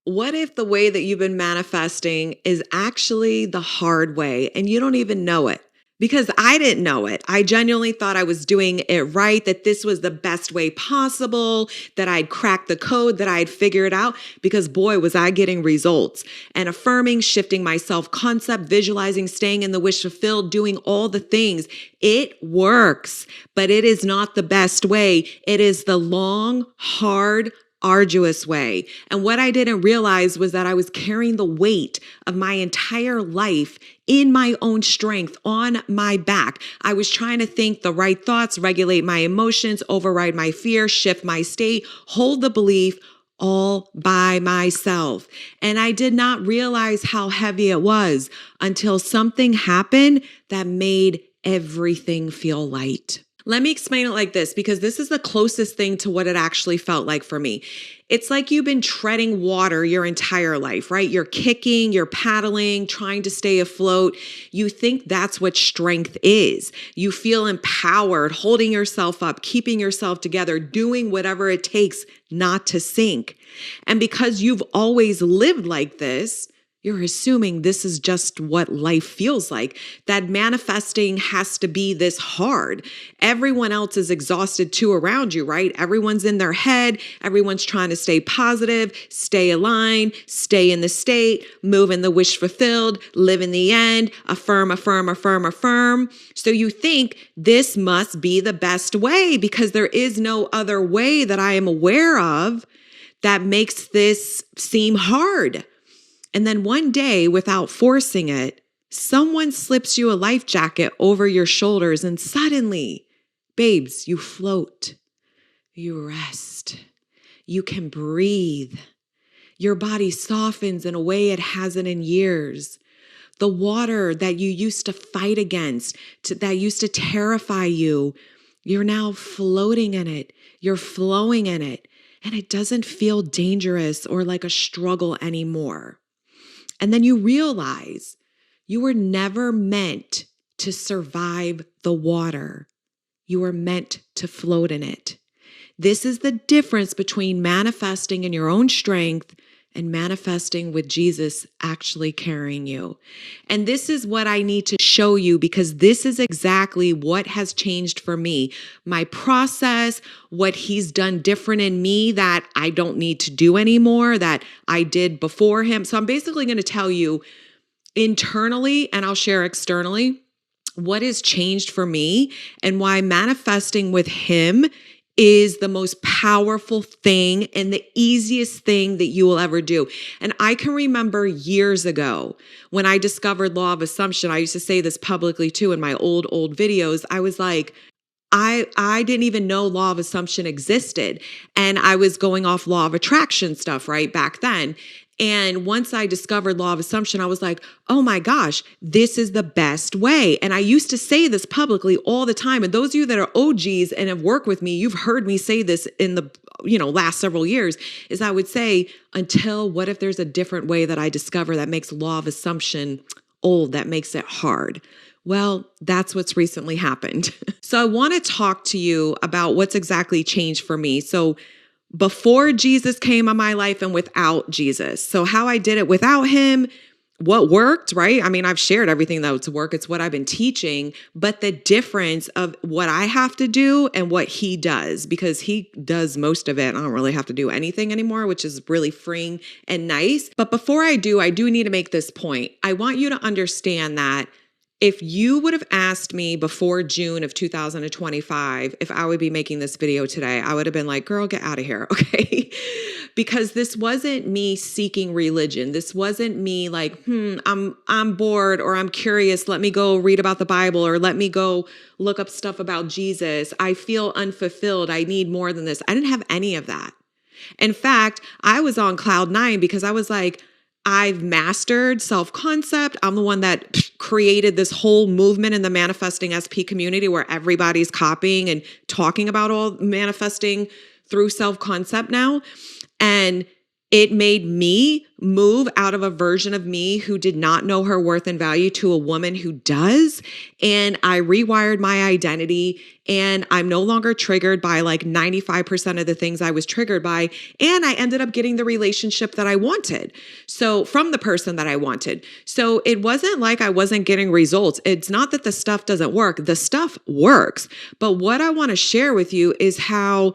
What if the way that you've been manifesting is actually the hard way and you don't even know it? Because I didn't know it. I genuinely thought I was doing it right, that this was the best way possible, that I'd cracked the code, that I'd figured it out, because boy, was I getting results. And affirming, shifting my self-concept, visualizing, staying in the wish fulfilled, doing all the things. It works, but it is not the best way. It is the long, hard, arduous way. And what I didn't realize was that I was carrying the weight of my entire life in my own strength on my back. I was trying to think the right thoughts, regulate my emotions, override my fear, shift my state, hold the belief all by myself. And I did not realize how heavy it was until something happened that made everything feel light. Let me explain it like this, because this is the closest thing to what it actually felt like for me. It's like you've been treading water your entire life, right? You're kicking, you're paddling, trying to stay afloat. You think that's what strength is. You feel empowered, holding yourself up, keeping yourself together, doing whatever it takes not to sink. And because you've always lived like this, you're assuming this is just what life feels like, that manifesting has to be this hard. Everyone else is exhausted too around you, right? Everyone's in their head. Everyone's trying to stay positive, stay aligned, stay in the state, move in the wish fulfilled, live in the end, affirm, affirm, affirm, affirm. So you think this must be the best way because there is no other way that I am aware of that makes this seem hard. And then one day, without forcing it, someone slips you a life jacket over your shoulders and suddenly, babes, you float, you rest, you can breathe. Your body softens in a way it hasn't in years. The water that you used to fight against, that used to terrify you, you're now floating in it. You're flowing in it. And it doesn't feel dangerous or like a struggle anymore. And then you realize you were never meant to survive the water. You were meant to float in it. This is the difference between manifesting in your own strength and manifesting with Jesus actually carrying you. And this is what I need to show you because this is exactly what has changed for me. My process, what he's done different in me that I don't need to do anymore, that I did before him. So I'm basically going to tell you internally, and I'll share externally, what has changed for me and why manifesting with him is the most powerful thing and the easiest thing that you will ever do. And I can remember years ago when I discovered law of assumption, I used to say this publicly too in my old videos. I was like, I didn't even know law of assumption existed. And I was going off law of attraction stuff right back then. And once I discovered law of assumption, I was like, oh my gosh, this is the best way. And I used to say this publicly all the time. And those of you that are OGs and have worked with me, you've heard me say this in the last several years, is I would say, until what if there's a different way that I discover that makes law of assumption old, that makes it hard? Well, that's what's recently happened. So I want to talk to you about what's exactly changed for me. So before Jesus came on my life and without Jesus. So how I did it without him, what worked, right? I mean, I've shared everything that would work. It's what I've been teaching, but the difference of what I have to do and what he does, because he does most of it. I don't really have to do anything anymore, which is really freeing and nice. But before I do need to make this point. I want you to understand that if you would have asked me before June of 2025 if I would be making this video today, I would have been like, girl, get out of here, okay? Because this wasn't me seeking religion. This wasn't me like, I'm bored or I'm curious. Let me go read about the Bible or let me go look up stuff about Jesus. I feel unfulfilled. I need more than this. I didn't have any of that. In fact, I was on cloud 9 because I was like, I've mastered self-concept. I'm the one that created this whole movement in the manifesting SP community where everybody's copying and talking about all manifesting through self-concept now. And It made me move out of a version of me who did not know her worth and value to a woman who does. And I rewired my identity, and I'm no longer triggered by like 95% of the things I was triggered by. And I ended up getting the relationship that I wanted. So from the person that I wanted. So it wasn't like I wasn't getting results. It's not that the stuff doesn't work. The stuff works. But what I want to share with you is how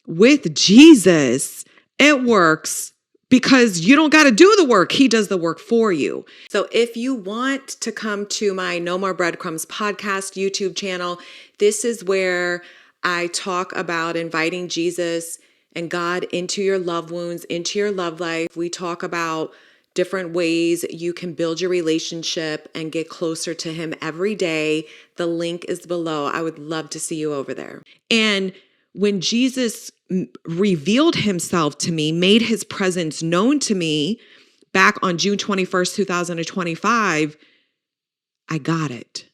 with Jesus, it works because you don't got to do the work. He does the work for you. So if you want to come to my No More Breadcrumbs podcast YouTube channel, this is where I talk about inviting Jesus and God into your love wounds, into your love life. We talk about different ways you can build your relationship and get closer to Him every day. The link is below. I would love to see you over there. And when Jesus revealed Himself to me, made His presence known to me back on June 21st, 2025, I got it.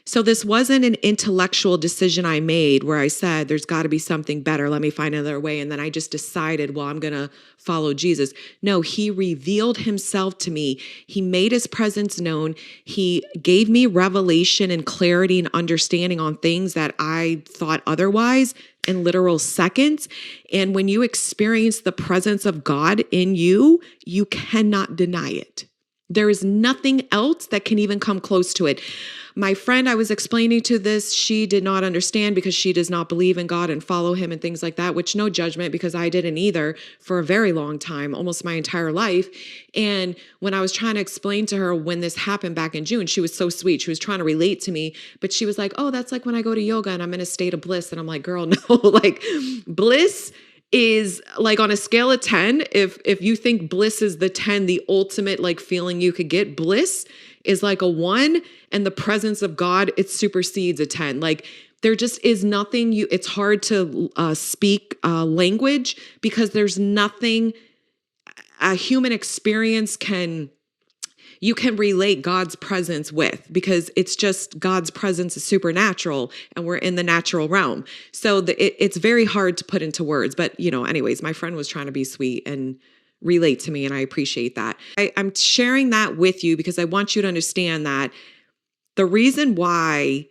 So this wasn't an intellectual decision I made where I said, there's got to be something better. Let me find another way. And then I just decided, well, I'm going to follow Jesus. No, He revealed Himself to me. He made His presence known. He gave me revelation and clarity and understanding on things that I thought otherwise in literal seconds. And when you experience the presence of God in you, you cannot deny it. There is nothing else that can even come close to it. My friend I was explaining to this, she did not understand because she does not believe in God and follow Him and things like that, which no judgment because I didn't either for a very long time, almost my entire life. And when I was trying to explain to her when this happened back in June, she was so sweet. She was trying to relate to me, but she was like, oh, that's like when I go to yoga and I'm in a state of bliss. And I'm like, girl, no, like bliss is like on a scale of 10, if you think bliss is the 10, the ultimate like feeling you could get, bliss is like a 1, and the presence of God, it supersedes a 10. Like there just is nothing it's hard to speak language because there's nothing a human experience you can relate God's presence with, because it's just God's presence is supernatural and we're in the natural realm. So it's very hard to put into words. But, anyways, my friend was trying to be sweet and relate to me, and I appreciate that. I'm sharing that with you because I want you to understand that the reason why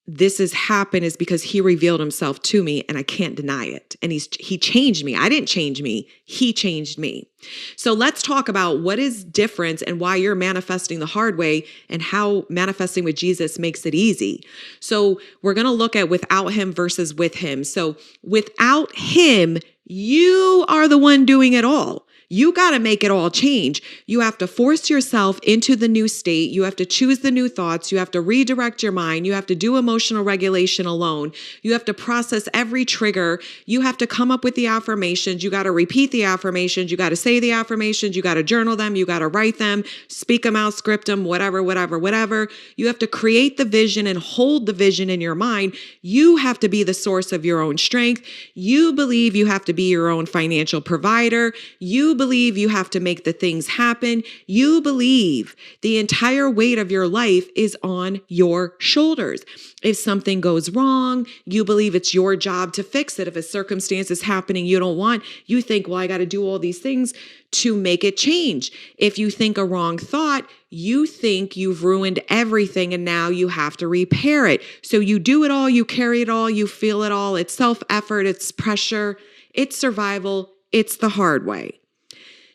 this has happened is because He revealed Himself to me and I can't deny it. And He changed me. I didn't change me. He changed me. So let's talk about what is different and why you're manifesting the hard way and how manifesting with Jesus makes it easy. So we're going to look at without Him versus with Him. So without Him, you are the one doing it all. You got to make it all change. You have to force yourself into the new state. You have to choose the new thoughts. You have to redirect your mind. You have to do emotional regulation alone. You have to process every trigger. You have to come up with the affirmations. You got to repeat the affirmations. You got to say the affirmations. You got to journal them. You got to write them, speak them out, script them, whatever. You have to create the vision and hold the vision in your mind. You have to be the source of your own strength. You believe you have to be your own financial provider. You believe you have to make the things happen. You believe the entire weight of your life is on your shoulders. If something goes wrong, you believe it's your job to fix it. If a circumstance is happening you don't want, you think, well, I got to do all these things to make it change. If you think a wrong thought, you think you've ruined everything and now you have to repair it. So you do it all, you carry it all, you feel it all. It's self-effort, it's pressure, it's survival, it's the hard way.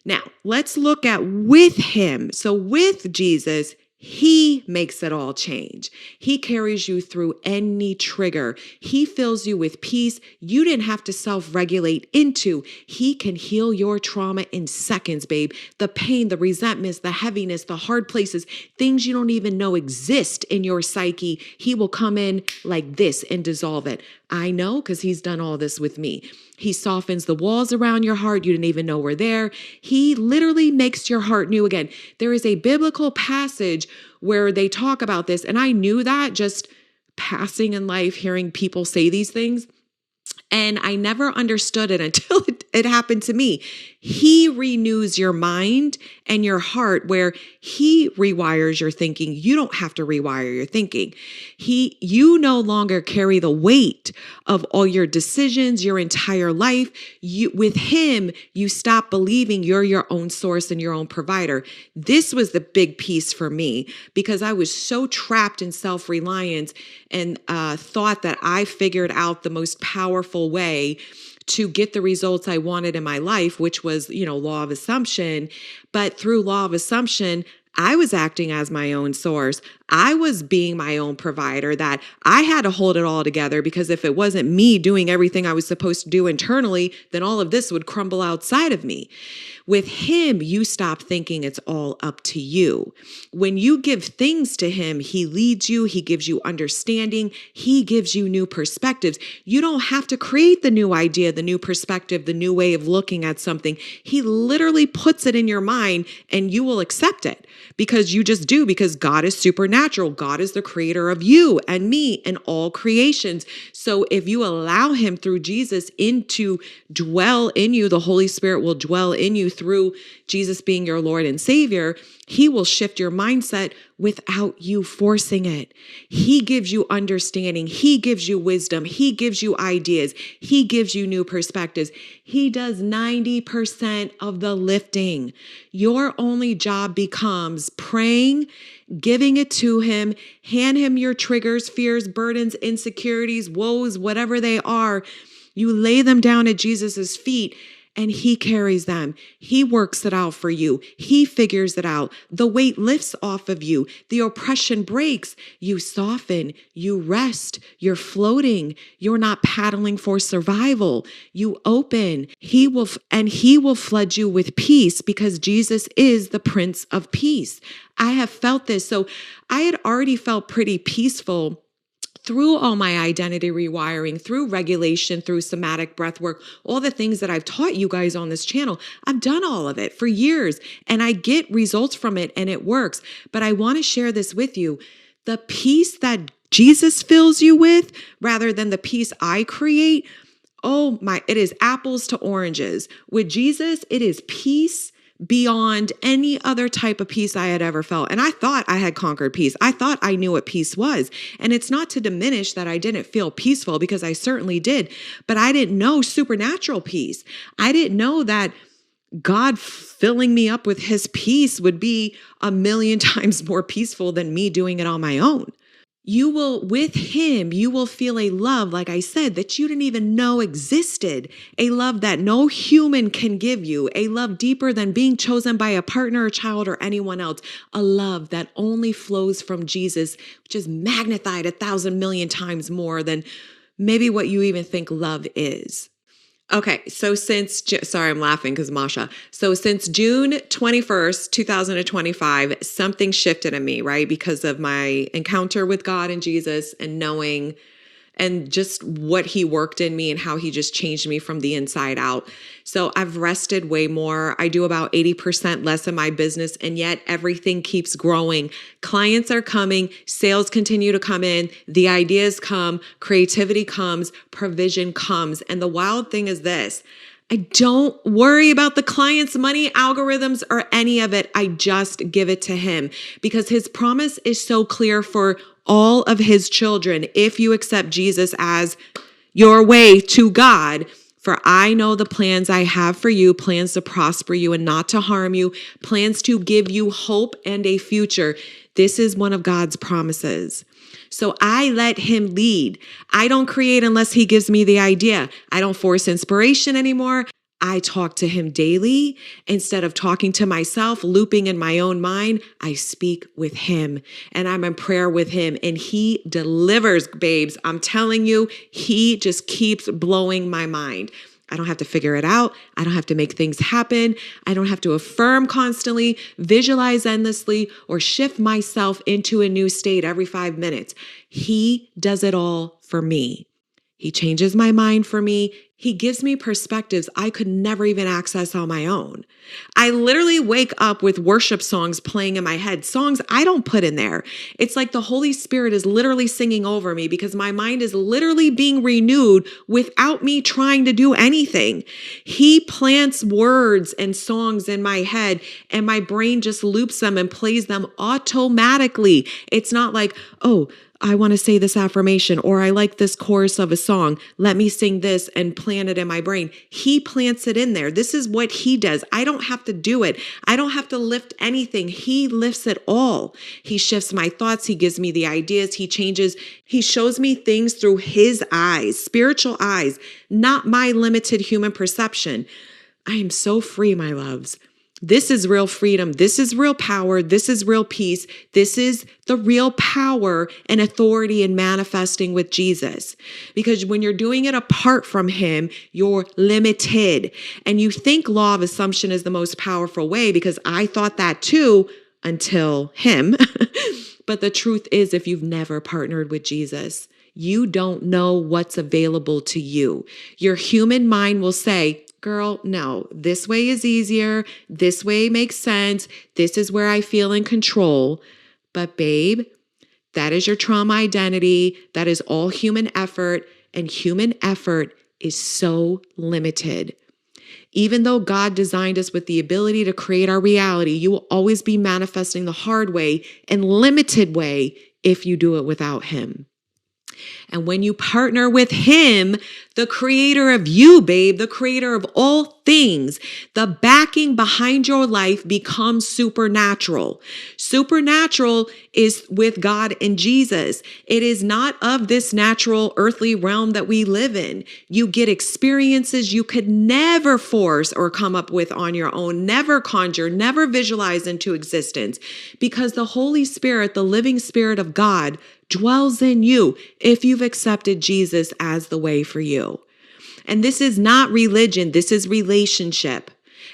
Now, let's look at with Him. So with Jesus, He makes it all change. He carries you through any trigger. He fills you with peace you didn't have to self-regulate into. He can heal your trauma in seconds, babe. The pain, the resentments, the heaviness, the hard places, things you don't even know exist in your psyche. He will come in like this and dissolve it. I know because He's done all this with me. He softens the walls around your heart you didn't even know were there. He literally makes your heart new again. There is a biblical passage where they talk about this, and I knew that just passing in life, hearing people say these things, and I never understood it It happened to me. He renews your mind and your heart where he rewires your thinking. You don't have to rewire your thinking. You no longer carry the weight of all your decisions, your entire life. With him, you stop believing you're your own source and your own provider. This was the big piece for me because I was so trapped in self-reliance and thought that I figured out the most powerful way to get the results I wanted in my life, which was, law of assumption. But through law of assumption, I was acting as my own source. I was being my own provider, that I had to hold it all together, because if it wasn't me doing everything I was supposed to do internally, then all of this would crumble outside of me. With him, you stop thinking it's all up to you. When you give things to him, he leads you, he gives you understanding, he gives you new perspectives. You don't have to create the new idea, the new perspective, the new way of looking at something. He literally puts it in your mind and you will accept it because you just do, because God is supernatural. God is the creator of you and me and all creations. So if you allow him through Jesus to dwell in you, the Holy Spirit will dwell in you through Jesus being your Lord and Savior. He will shift your mindset without you forcing it. He gives you understanding. He gives you wisdom. He gives you ideas. He gives you new perspectives. He does 90% of the lifting. Your only job becomes praying, giving it to him, hand him your triggers, fears, burdens, insecurities, woes, whatever they are. You lay them down at Jesus's feet and he carries them. He works it out for you. He figures it out. The weight lifts off of you. The oppression breaks. You soften. You rest. You're floating. You're not paddling for survival. You open. He will flood you with peace because Jesus is the Prince of Peace. I have felt this. So I had already felt pretty peaceful through all my identity rewiring, through regulation, through somatic breath work, all the things that I've taught you guys on this channel. I've done all of it for years and I get results from it and it works. But I want to share this with you. The peace that Jesus fills you with, rather than the peace I create, it is apples to oranges. With Jesus, it is peace beyond any other type of peace I had ever felt. And I thought I had conquered peace. I thought I knew what peace was. And it's not to diminish that I didn't feel peaceful, because I certainly did, but I didn't know supernatural peace. I didn't know that God filling me up with his peace would be 1,000,000 times more peaceful than me doing it on my own. With him, you will feel a love, like I said, that you didn't even know existed, a love that no human can give you, a love deeper than being chosen by a partner, a child, or anyone else, a love that only flows from Jesus, which is magnified 1,000,000,000 times more than maybe what you even think love is. Okay, so sorry, I'm laughing because Masha. So since June 21st, 2025, something shifted in me, right? Because of my encounter with God and Jesus and knowing and just what he worked in me and how he just changed me from the inside out. So I've rested way more. I do about 80% less in my business, and yet everything keeps growing. Clients are coming, sales continue to come in, the ideas come, creativity comes, provision comes. And the wild thing is this: I don't worry about the client's money, algorithms, or any of it. I just give it to him because his promise is so clear for all of his children. If you accept Jesus as your way to God, for I know the plans I have for you, plans to prosper you and not to harm you, plans to give you hope and a future. This is one of God's promises. So I let him lead. I don't create unless he gives me the idea. I don't force inspiration anymore. I talk to him daily. Instead of talking to myself, looping in my own mind, I speak with him and I'm in prayer with him, and he delivers, babes. I'm telling you, he just keeps blowing my mind. I don't have to figure it out. I don't have to make things happen. I don't have to affirm constantly, visualize endlessly, or shift myself into a new state every 5 minutes. He does it all for me. He changes my mind for me. He gives me perspectives I could never even access on my own. I literally wake up with worship songs playing in my head, songs I don't put in there. It's like the Holy Spirit is literally singing over me because my mind is literally being renewed without me trying to do anything. He plants words and songs in my head, and my brain just loops them and plays them automatically. It's not like, oh, I want to say this affirmation, or I like this chorus of a song. Let me sing this and plant it in my brain. He plants it in there. This is what he does. I don't have to do it. I don't have to lift anything. He lifts it all. He shifts my thoughts. He gives me the ideas. He changes. He shows me things through his eyes, spiritual eyes, not my limited human perception. I am so free, my loves. This is real freedom. This is real power. This is real peace. This is the real power and authority in manifesting with Jesus. Because when you're doing it apart from him, you're limited. And you think law of assumption is the most powerful way, because I thought that too until him. But the truth is, if you've never partnered with Jesus, you don't know what's available to you. Your human mind will say, girl, no, this way is easier. This way makes sense. This is where I feel in control. But babe, that is your trauma identity. That is all human effort. And human effort is so limited. Even though God designed us with the ability to create our reality, you will always be manifesting the hard way and limited way if you do it without him. And when you partner with him, the creator of you, babe, the creator of all things, the backing behind your life becomes supernatural. Supernatural is with God and Jesus. It is not of this natural earthly realm that we live in. You get experiences you could never force or come up with on your own, never conjure, never visualize into existence, because the Holy Spirit, the living Spirit of God, dwells in you if you've accepted Jesus as the way for you. And this is not religion, this is relationship.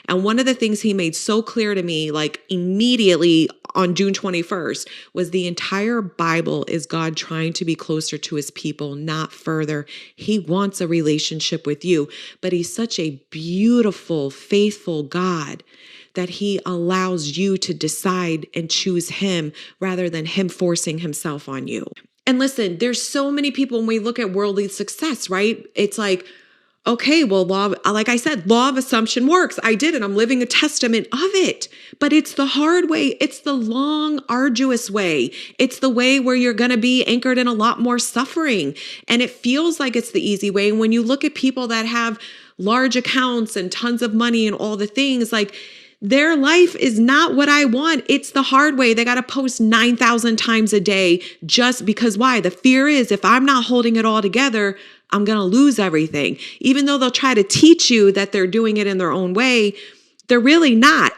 And one of the things he made so clear to me, like immediately on June 21st, was the entire Bible is God trying to be closer to his people, not further. He wants a relationship with you, but he's such a beautiful, faithful God that he allows you to decide and choose him rather than him forcing himself on you. And listen, there's so many people when we look at worldly success, right? It's like, okay, well, like I said, law of assumption works. I did it. I'm living a testament of it. But it's the hard way. It's the long, arduous way. It's the way where you're going to be anchored in a lot more suffering. And it feels like it's the easy way. And when you look at people that have large accounts and tons of money and all the things, like, their life is not what I want. It's the hard way. They got to post 9,000 times a day just because why? The fear is if I'm not holding it all together, I'm going to lose everything. Even though they'll try to teach you that they're doing it in their own way, they're really not.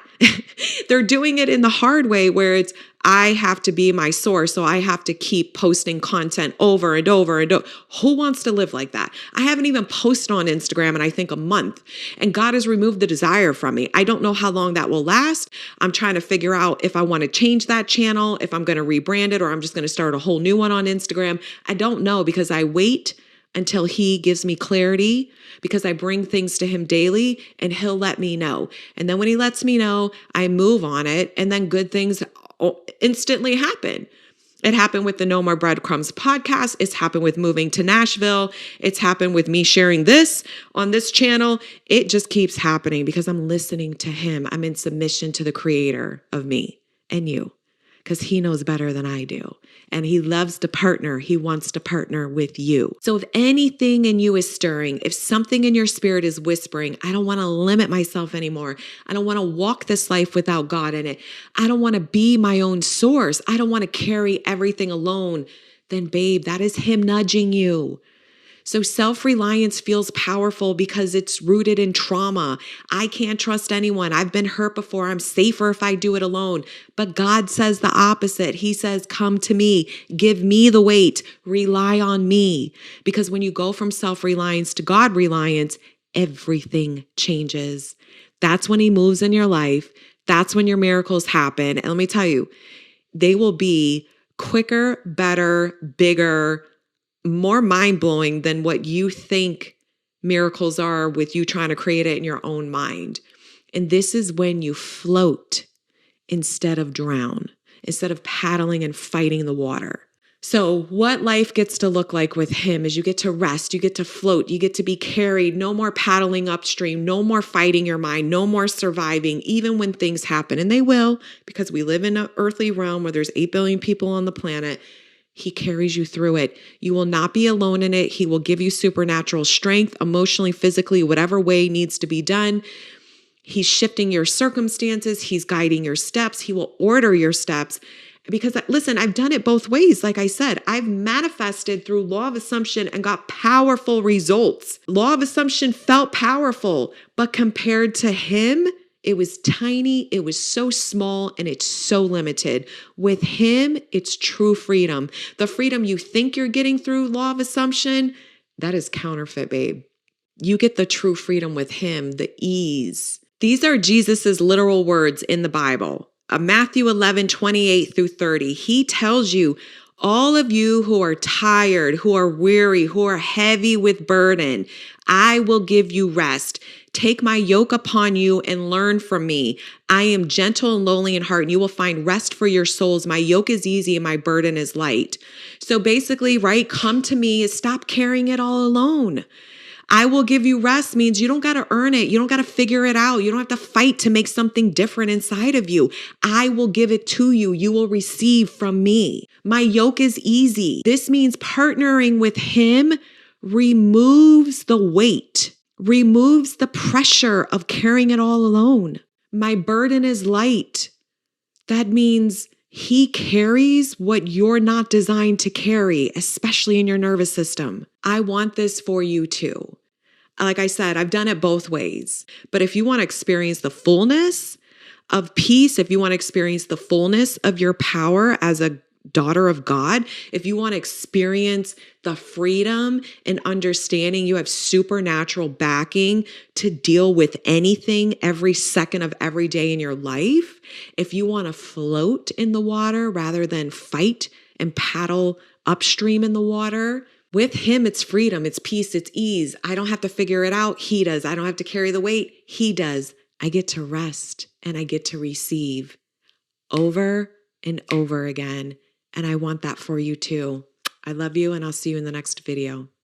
They're doing it in the hard way where it's, I have to be my source, so I have to keep posting content over and over and over. Who wants to live like that? I haven't even posted on Instagram in I think a month, and God has removed the desire from me. I don't know how long that will last. I'm trying to figure out if I want to change that channel, if I'm going to rebrand it, or I'm just going to start a whole new one on Instagram. I don't know, because I wait until he gives me clarity, because I bring things to him daily and he'll let me know. And then when he lets me know, I move on it, and then good things instantly happen. It happened with the No More Breadcrumbs podcast. It's happened with moving to Nashville. It's happened with me sharing this on this channel. It just keeps happening because I'm listening to him. I'm in submission to the creator of me and you, because he knows better than I do. And he loves to partner. He wants to partner with you. So if anything in you is stirring, if something in your spirit is whispering, I don't want to limit myself anymore. I don't want to walk this life without God in it. I don't want to be my own source. I don't want to carry everything alone. Then babe, that is him nudging you. So self-reliance feels powerful because it's rooted in trauma. I can't trust anyone. I've been hurt before. I'm safer if I do it alone. But God says the opposite. He says, come to me, give me the weight, rely on me. Because when you go from self-reliance to God reliance, everything changes. That's when he moves in your life. That's when your miracles happen. And let me tell you, they will be quicker, better, bigger, more mind-blowing than what you think Miracles are with you trying to create it in your own mind. And this is when you float instead of drown, instead of paddling and fighting the water. So what life gets to look like with him is you get to rest, you get to float, you get to be carried, no more paddling upstream, no more fighting your mind, no more surviving, even when things happen. And they will, because we live in an earthly realm where there's 8 billion people on the planet. He carries you through it. You will not be alone in it. He will give you supernatural strength, emotionally, physically, whatever way needs to be done. He's shifting your circumstances. He's guiding your steps. He will order your steps. Because listen, I've done it both ways. Like I said, I've manifested through law of assumption and got powerful results. Law of assumption felt powerful, but compared to him, it was tiny, it was so small, and it's so limited. With him, it's true freedom. The freedom you think you're getting through law of assumption, that is counterfeit, babe. You get the true freedom with him, the ease. These are Jesus's literal words in the Bible. Matthew 11:28-30. He tells you, all of you who are tired, who are weary, who are heavy with burden, I will give you rest. Take my yoke upon you and learn from me. I am gentle and lowly in heart, and you will find rest for your souls. My yoke is easy and my burden is light. So basically, right, come to me, stop carrying it all alone. I will give you rest means you don't got to earn it. You don't got to figure it out. You don't have to fight to make something different inside of you. I will give it to you. You will receive from me. My yoke is easy. This means partnering with him removes the weight, removes the pressure of carrying it all alone. My burden is light. That means he carries what you're not designed to carry, especially in your nervous system. I want this for you too. Like I said, I've done it both ways. But if you want to experience the fullness of peace, if you want to experience the fullness of your power as a daughter of God, if you want to experience the freedom and understanding you have supernatural backing to deal with anything every second of every day in your life, if you want to float in the water rather than fight and paddle upstream in the water, with him, it's freedom, it's peace, it's ease. I don't have to figure it out. He does. I don't have to carry the weight. He does. I get to rest and I get to receive over and over again. And I want that for you too. I love you, and I'll see you in the next video.